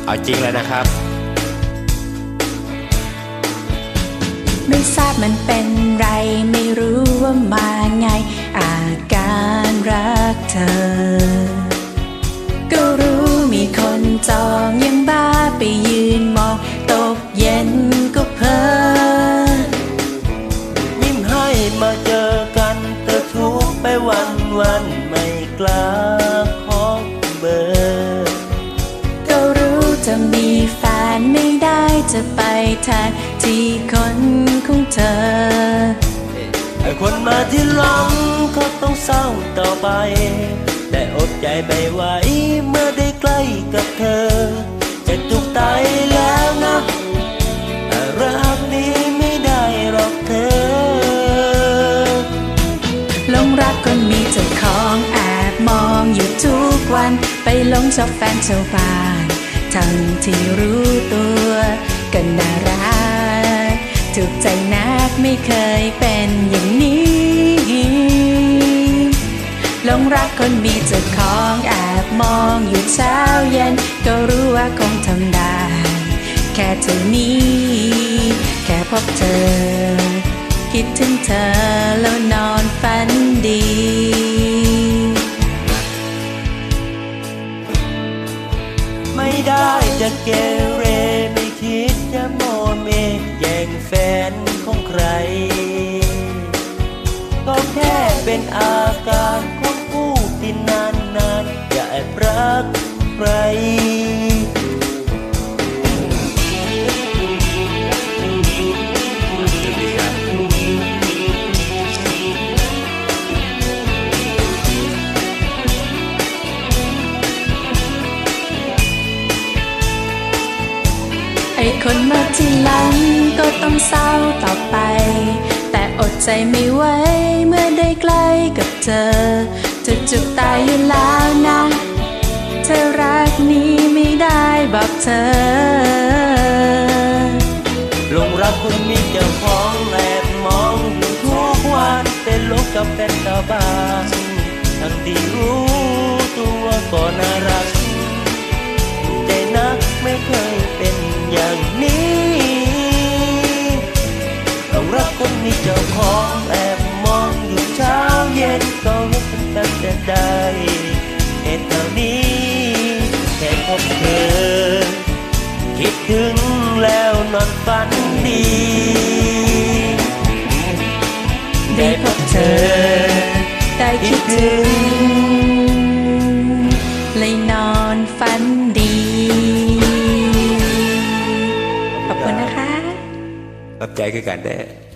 เอาจริงแล้วนะครับไม่ทราบมันเป็นไรไม่รู้ว่ามาไงอาการรักเธอก็รู้มีคนจองยังบ้าไปยืนมองตกเย็นก็เพ้อยิ้มให้มาเจอกันแต่ทุกไปวันไม่กล้าขอเบอร์ก็รู้จะมีแฟนไม่ได้จะไปแทนที่คนของเธอไอ้คนมาที่หลังก็ต้องเศร้าต่อไปแต่อดใจไม่ไหวเมื่อได้ใกล้กับเธอจะตุกตายแล้วนะรักนี้ไม่ได้หรอกเธอหลงรักคนมีเจ้าของแอบมองอยู่ทุกวันไปหลงชอบแฟนชาวบ้านทั้งที่รู้ตัวก็น่ารักถูกใจนักไม่เคยเป็นอย่างนี้หลงรักคนมีเจ้าของแอบมองอยู่เช้าเย็นก็รู้ว่าคงทำได้แค่เท่านี้แค่พบเธอคิดถึงเธอแล้วนอนฝันดีไม่ได้จะเกเรไม่คิดจะโมเมแย่งแฟนของใครก็แค่เป็นอาการของผู้ที่นานอย่าแอบรักใครไอ้คนมาที่หลังก็ต้องเศร้าต่อไปแต่อดใจไม่ไหวเมื่อได้ใกล้กับเธอจะจุกตายอยู่แล้วนะเธอรักนี้ไม่ได้บอกเธอหลงรักคนมีเจ้าของแอบมองอยู่ทุกวันเป็นโลกกับแฟนชาวบ้านทั้งที่รู้ตัวก็น่ารักแต่นักไม่เคยเป็นอย่างนี้หลงรักคนมีเจ้าของแอบมองอยู่เช้าเย็นก็รู้เป็นกันแต่ได้เหตุเท่านี้แค่พบเธอคิดถึงแล้วนอนฝันดีได้พบเธอได้คิดถึงเลยนอนฝันดีขอบคุณนะคะขอบใจคือกันเด้อ